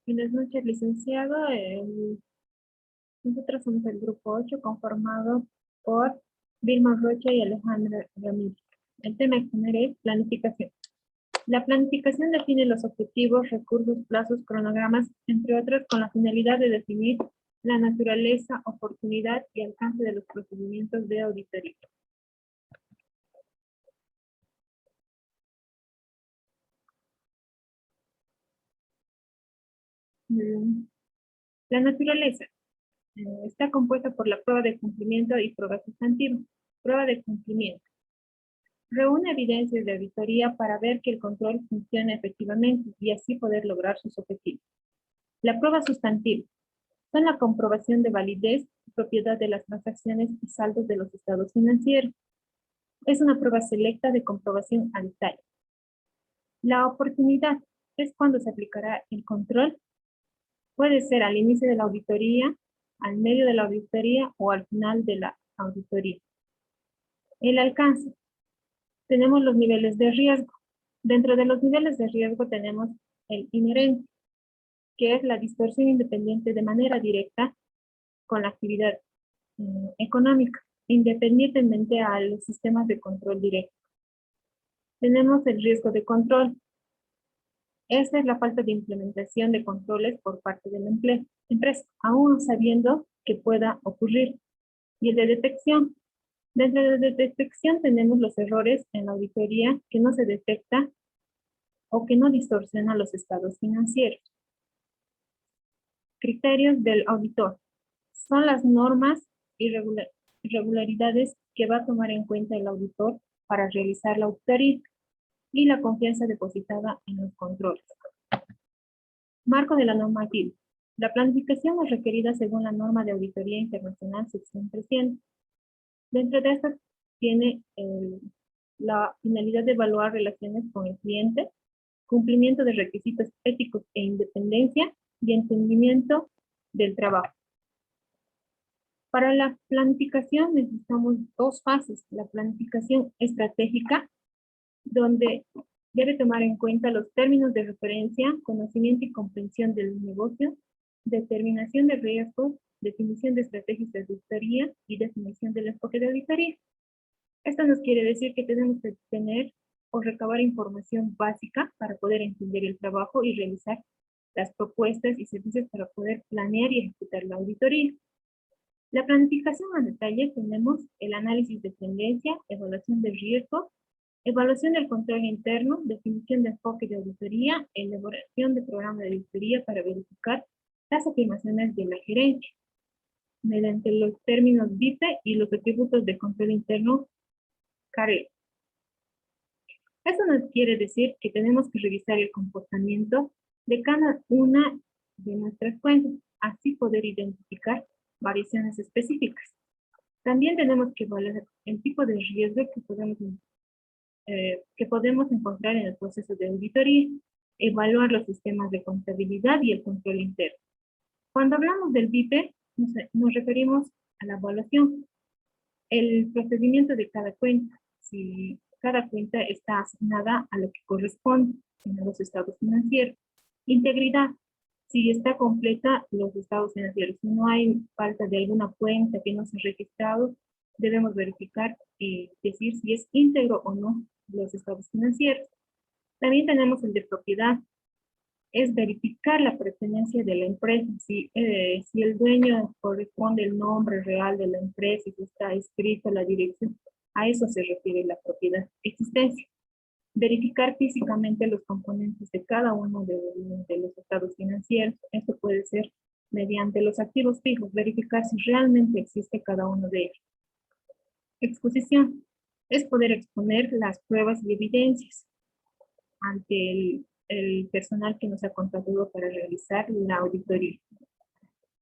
Buenas noches, licenciado. Nosotros somos el grupo 8 conformado por Vilma Rocha y Alejandra Ramírez. El tema a exponer es planificación. La planificación define los objetivos, recursos, plazos, cronogramas, entre otros, con la finalidad de definir la naturaleza, oportunidad y alcance de los procedimientos de auditoría. La naturaleza está compuesta por la prueba de cumplimiento y prueba sustantiva. Prueba de cumplimiento. Reúne evidencias de auditoría para ver que el control funcione efectivamente y así poder lograr sus objetivos. La prueba sustantiva son la comprobación de validez y propiedad de las transacciones y saldos de los estados financieros. Es una prueba selecta de comprobación a detalle. La oportunidad es cuando se aplicará el control. Puede ser al inicio de la auditoría, al medio de la auditoría o al final de la auditoría. El alcance. Tenemos los niveles de riesgo. Dentro de los niveles de riesgo tenemos el inherente, que es la distorsión independiente de manera directa con la actividad económica, independientemente a los sistemas de control directo. Tenemos el riesgo de control. Esta es la falta de implementación de controles por parte de la empresa, aún sabiendo que pueda ocurrir. Y el de detección. Dentro de detección tenemos los errores en la auditoría que no se detecta o que no distorsionan los estados financieros. Criterios del auditor. Son las normas y regularidades que va a tomar en cuenta el auditor para realizar la auditoría y la confianza depositada en los controles. Marco de la normativa. La planificación es requerida según la norma de auditoría internacional sección 300. Dentro de esta tiene la finalidad de evaluar relaciones con el cliente, cumplimiento de requisitos éticos e independencia y entendimiento del trabajo. Para la planificación necesitamos dos fases. La planificación estratégica, donde debe tomar en cuenta los términos de referencia, conocimiento y comprensión del negocio, determinación de riesgos, definición de estrategias de auditoría y definición del enfoque de auditoría. Esto nos quiere decir que tenemos que tener o recabar información básica para poder entender el trabajo y realizar las propuestas y servicios para poder planear y ejecutar la auditoría. La planificación a detalle tenemos el análisis de tendencia, evaluación de riesgo, evaluación del control interno, definición de enfoque de auditoría, elaboración de programa de auditoría para verificar las afirmaciones de la gerencia, mediante los términos BIPE y los atributos de control interno CARE. Eso nos quiere decir que tenemos que revisar el comportamiento de cada una de nuestras cuentas, así poder identificar variaciones específicas. También tenemos que evaluar el tipo de riesgo que podemos encontrar en el proceso de auditoría, evaluar los sistemas de contabilidad y el control interno. Cuando hablamos del BIPE, nos referimos a la evaluación, el procedimiento de cada cuenta, si cada cuenta está asignada a lo que corresponde en los estados financieros. Integridad, si está completa los estados financieros. Si no hay falta de alguna cuenta que no se ha registrado, debemos verificar y decir si es íntegro o no los estados financieros. También tenemos el de propiedad. Es verificar la pertenencia de la empresa, si el dueño corresponde el nombre real de la empresa, si está escrito la dirección, a eso se refiere la propiedad. Existencia. Verificar físicamente los componentes de cada uno de los estados financieros. Esto puede ser mediante los activos fijos, verificar si realmente existe cada uno de ellos. Exposición. Es poder exponer las pruebas y evidencias ante el personal que nos ha contratado para realizar la auditoría.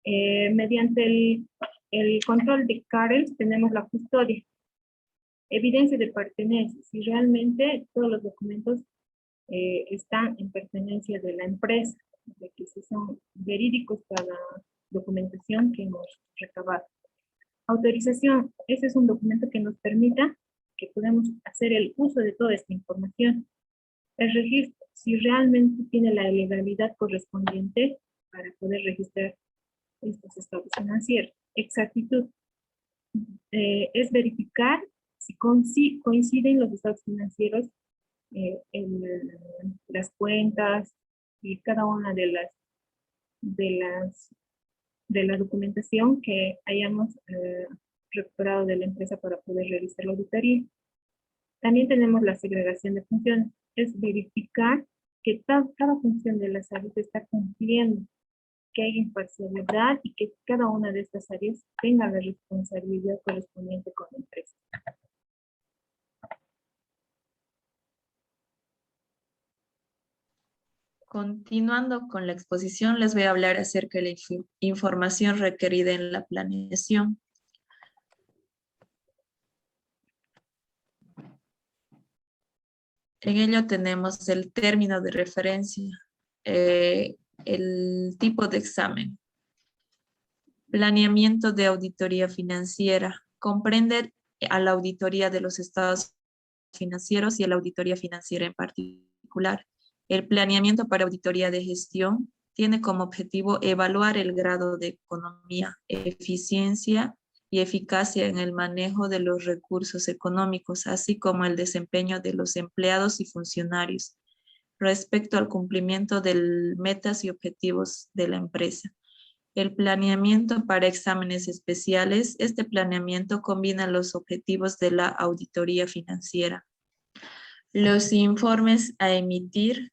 Mediante el control de CARES tenemos la custodia. Evidencia de pertenencia, si realmente todos los documentos están en pertenencia de la empresa, de que si son verídicos cada documentación que hemos recabado. Autorización, ese es un documento que nos permita que podamos hacer el uso de toda esta información. El registro, si realmente tiene la legalidad correspondiente para poder registrar estos estados financieros. Exactitud es verificar si coinciden los estados financieros en las cuentas y cada una de las de la documentación que hayamos recuperado de la empresa para poder realizar la auditoría. También tenemos la segregación de funciones, es verificar que cada función de las áreas está cumpliendo, que hay imparcialidad y que cada una de estas áreas tenga la responsabilidad correspondiente con la empresa. Continuando con la exposición, les voy a hablar acerca de la información requerida en la planeación. En ello tenemos el término de referencia, el tipo de examen. Planeamiento de auditoría financiera. Comprende a la auditoría de los estados financieros y a la auditoría financiera en particular. El planeamiento para auditoría de gestión tiene como objetivo evaluar el grado de economía, eficiencia y eficacia en el manejo de los recursos económicos, así como el desempeño de los empleados y funcionarios respecto al cumplimiento de metas y objetivos de la empresa. El planeamiento para exámenes especiales. Este planeamiento combina los objetivos de la auditoría financiera. Los informes a emitir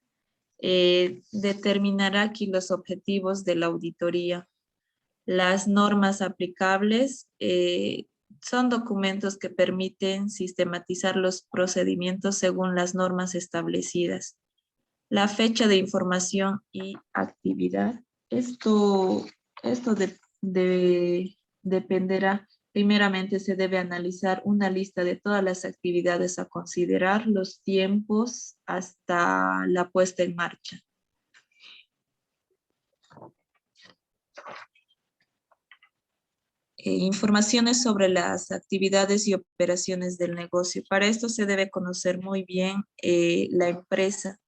determinará aquí los objetivos de la auditoría. Las normas aplicables son documentos que permiten sistematizar los procedimientos según las normas establecidas. La fecha de información y actividad. Esto dependerá. Primeramente se debe analizar una lista de todas las actividades a considerar, los tiempos hasta la puesta en marcha. Informaciones sobre las actividades y operaciones del negocio. Para esto se debe conocer muy bien la empresa,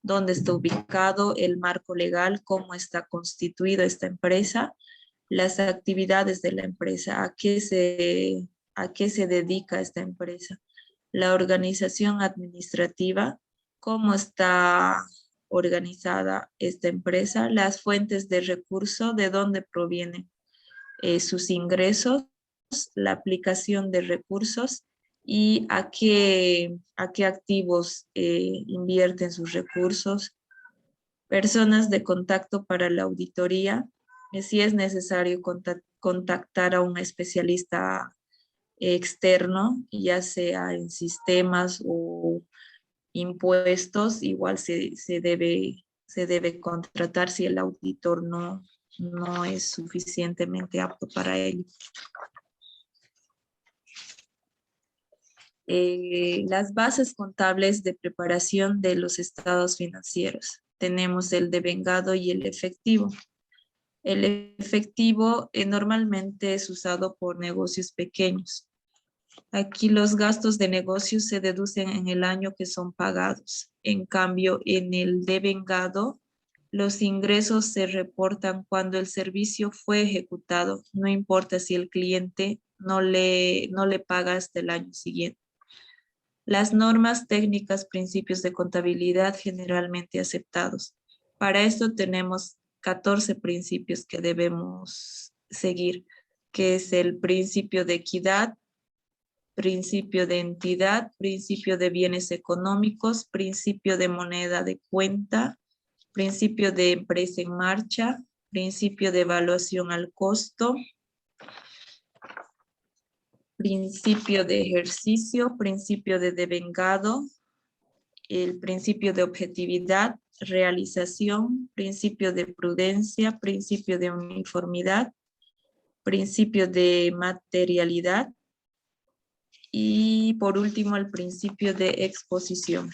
dónde está ubicado, el marco legal, cómo está constituida esta empresa, las actividades de la empresa, a qué se dedica esta empresa, la organización administrativa, cómo está organizada esta empresa, las fuentes de recurso, de dónde provienen sus ingresos, la aplicación de recursos y a qué activos invierten sus recursos, personas de contacto para la auditoría, si es necesario contactar a un especialista externo, ya sea en sistemas o impuestos, igual se debe contratar si el auditor no es suficientemente apto para ello. Las bases contables de preparación de los estados financieros. Tenemos el devengado y el efectivo. El efectivo normalmente es usado por negocios pequeños. Aquí los gastos de negocio se deducen en el año que son pagados. En cambio, en el devengado, los ingresos se reportan cuando el servicio fue ejecutado. No importa si el cliente no le paga hasta el año siguiente. Las normas técnicas, principios de contabilidad generalmente aceptados. Para esto tenemos 14 principios que debemos seguir, que es el principio de equidad, principio de entidad, principio de bienes económicos, principio de moneda de cuenta, principio de empresa en marcha, principio de evaluación al costo, principio de ejercicio, principio de devengado, el principio de objetividad, realización, principio de prudencia, principio de uniformidad, principio de materialidad y por último el principio de exposición.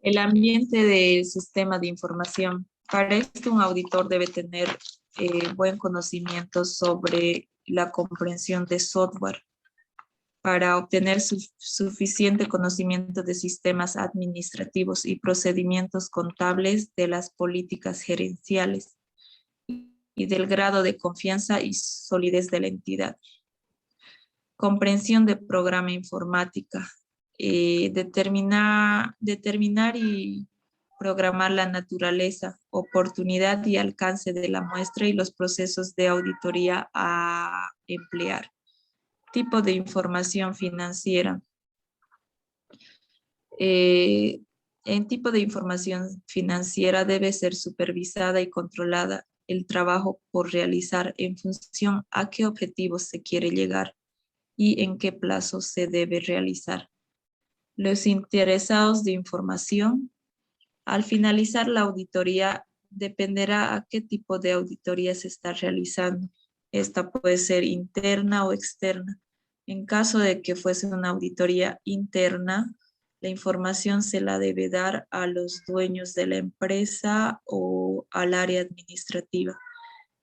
El ambiente del sistema de información. Para esto un auditor debe tener buen conocimiento sobre la comprensión de software. para obtener suficiente conocimiento de sistemas administrativos y procedimientos contables, de las políticas gerenciales y del grado de confianza y solidez de la entidad. Comprensión de programa informática. Determinar y programar la naturaleza, oportunidad y alcance de la muestra y los procesos de auditoría a emplear. Tipo de información financiera. En tipo de información financiera debe ser supervisada y controlada el trabajo por realizar en función a qué objetivos se quiere llegar y en qué plazo se debe realizar. Los interesados de información, al finalizar la auditoría, dependerá a qué tipo de auditoría se está realizando. Esta puede ser interna o externa. En caso de que fuese una auditoría interna, la información se la debe dar a los dueños de la empresa o al área administrativa.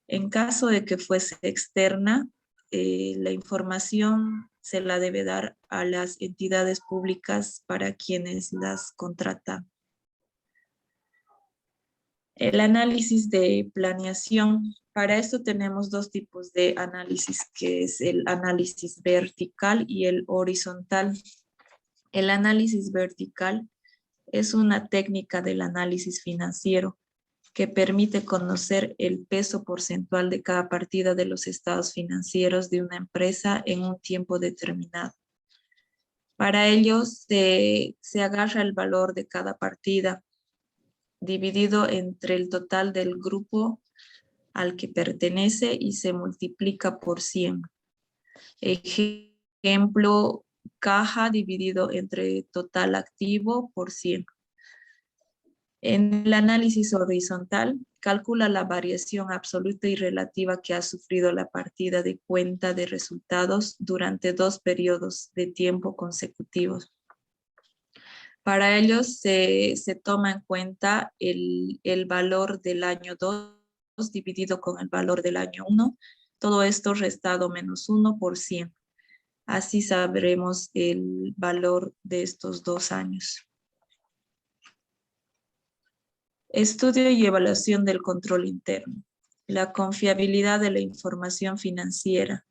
En caso de que fuese externa, la información se la debe dar a las entidades públicas para quienes las contratan. El análisis de planeación. Para esto tenemos dos tipos de análisis, que es el análisis vertical y el horizontal. El análisis vertical es una técnica del análisis financiero que permite conocer el peso porcentual de cada partida de los estados financieros de una empresa en un tiempo determinado. Para ello se agarra el valor de cada partida dividido entre el total del grupo al que pertenece y se multiplica por 100. Ejemplo, caja dividido entre total activo por 100. En el análisis horizontal, calcula la variación absoluta y relativa que ha sufrido la partida de cuenta de resultados durante 2 periodos de tiempo consecutivos. Para ello se toma en cuenta el valor del año 2 dividido con el valor del año 1, todo esto restado menos 1 por 100. Así sabremos el valor de estos 2 años. Estudio y evaluación del control interno. La confiabilidad de la información financiera.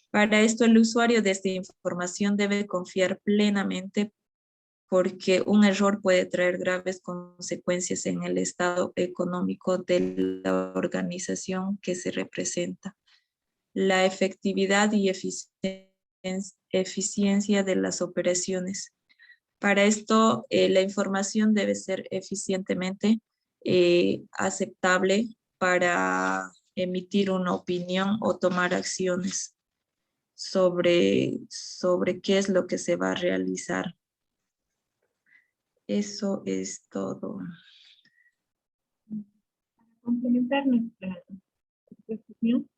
Para esto, el usuario de esta información debe confiar plenamente porque un error puede traer graves consecuencias en el estado económico de la organización que se representa. La efectividad y eficiencia de las operaciones. Para esto, la información debe ser eficientemente aceptable para emitir una opinión o tomar acciones sobre qué es lo que se va a realizar. Eso es todo. Para complementar nuestra exposición,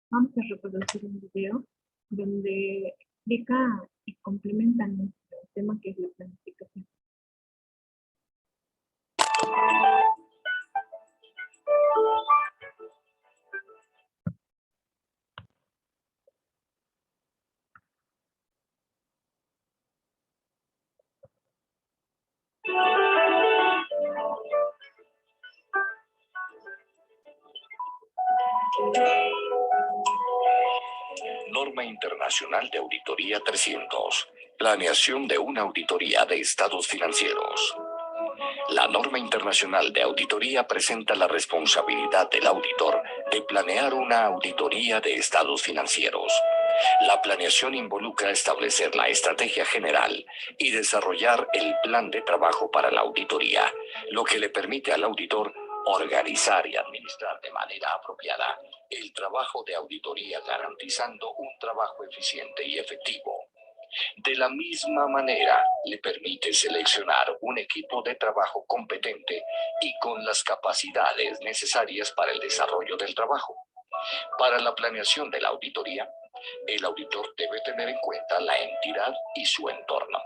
vamos a reproducir un video donde explica y complementa nuestro tema, que es la planificación. Norma Internacional de Auditoría 300. Planeación de una auditoría de estados financieros. La norma internacional de auditoría presenta la responsabilidad del auditor de planear una auditoría de estados financieros. La planeación involucra establecer la estrategia general y desarrollar el plan de trabajo para la auditoría, lo que le permite al auditor organizar y administrar de manera apropiada el trabajo de auditoría, garantizando un trabajo eficiente y efectivo. De la misma manera, le permite seleccionar un equipo de trabajo competente y con las capacidades necesarias para el desarrollo del trabajo. Para la planeación de la auditoría, el auditor debe tener en cuenta la entidad y su entorno.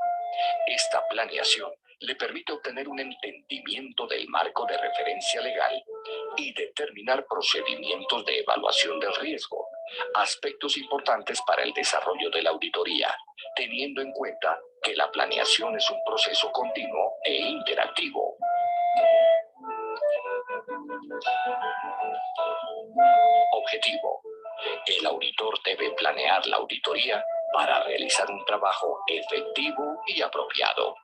Esta planeación le permite obtener un entendimiento del marco de referencia legal y determinar procedimientos de evaluación del riesgo, Aspectos importantes para el desarrollo de la auditoría, teniendo en cuenta que la planeación es un proceso continuo e interactivo. Objetivo. El auditor debe planear la auditoría para realizar un trabajo efectivo y apropiado.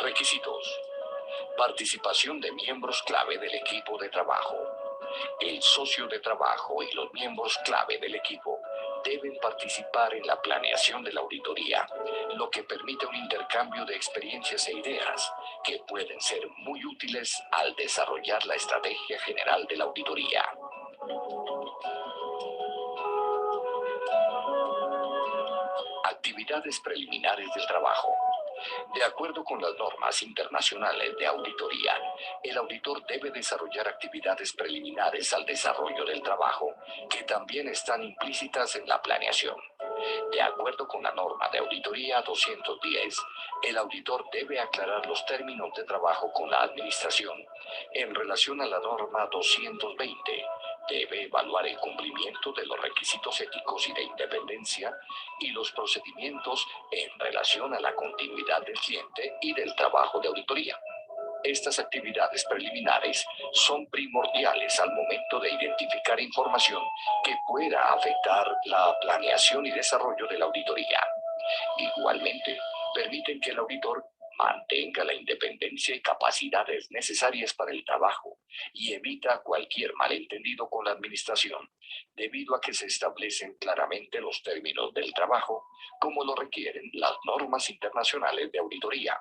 Requisitos. Participación de miembros clave del equipo de trabajo. El socio de trabajo y los miembros clave del equipo deben participar en la planeación de la auditoría, lo que permite un intercambio de experiencias e ideas que pueden ser muy útiles al desarrollar la estrategia general de la auditoría. Actividades preliminares del trabajo. De acuerdo con las normas internacionales de auditoría, el auditor debe desarrollar actividades preliminares al desarrollo del trabajo, que también están implícitas en la planeación. De acuerdo con la norma de auditoría 210, el auditor debe aclarar los términos de trabajo con la administración. En relación a la norma 220, debe evaluar el cumplimiento de los requisitos éticos y de independencia y los procedimientos en relación a la continuidad del cliente y del trabajo de auditoría. Estas actividades preliminares son primordiales al momento de identificar información que pueda afectar la planeación y desarrollo de la auditoría. Igualmente, permiten que el auditor mantenga la independencia y capacidades necesarias para el trabajo y evita cualquier malentendido con la administración, debido a que se establecen claramente los términos del trabajo, como lo requieren las normas internacionales de auditoría.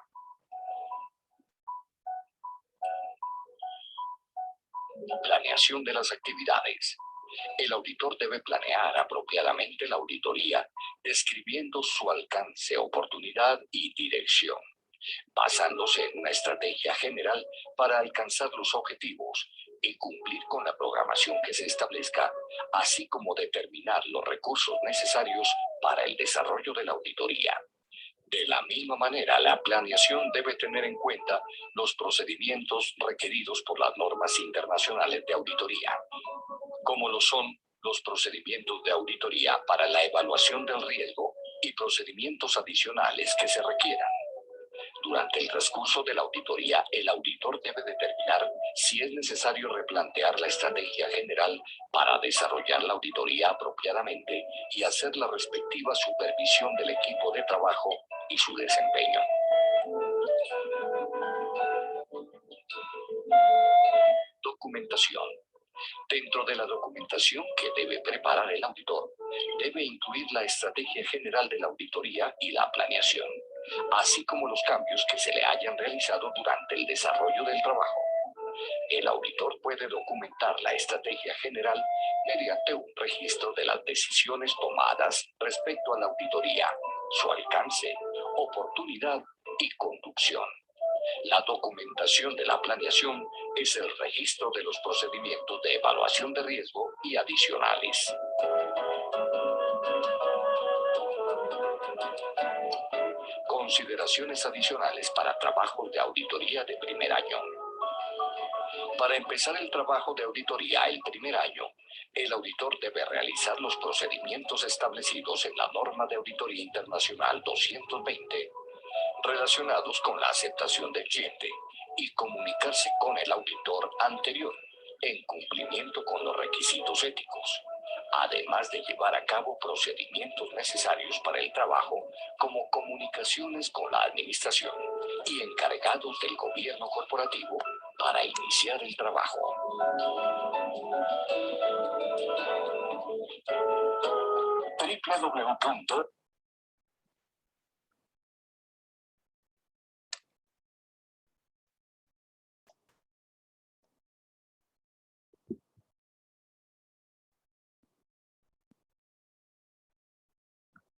Planeación de las actividades. El auditor debe planear apropiadamente la auditoría, describiendo su alcance, oportunidad y dirección, basándose en una estrategia general para alcanzar los objetivos y cumplir con la programación que se establezca, así como determinar los recursos necesarios para el desarrollo de la auditoría. De la misma manera, la planeación debe tener en cuenta los procedimientos requeridos por las normas internacionales de auditoría, como lo son los procedimientos de auditoría para la evaluación del riesgo y procedimientos adicionales que se requieran. Durante el transcurso de la auditoría, el auditor debe determinar si es necesario replantear la estrategia general para desarrollar la auditoría apropiadamente y hacer la respectiva supervisión del equipo de trabajo y su desempeño. Documentación. Dentro de la documentación que debe preparar el auditor, debe incluir la estrategia general de la auditoría y la planeación, así como los cambios que se le hayan realizado durante el desarrollo del trabajo. El auditor puede documentar la estrategia general mediante un registro de las decisiones tomadas respecto a la auditoría, su alcance, oportunidad y conducción. La documentación de la planeación es el registro de los procedimientos de evaluación de riesgo y adicionales. Consideraciones adicionales para trabajos de auditoría de primer año. Para empezar el trabajo de auditoría el primer año, el auditor debe realizar los procedimientos establecidos en la norma de auditoría internacional 220, relacionados con la aceptación del cliente, y comunicarse con el auditor anterior en cumplimiento con los requisitos éticos, además de llevar a cabo procedimientos necesarios para el trabajo, como comunicaciones con la administración y encargados del gobierno corporativo para iniciar el trabajo. www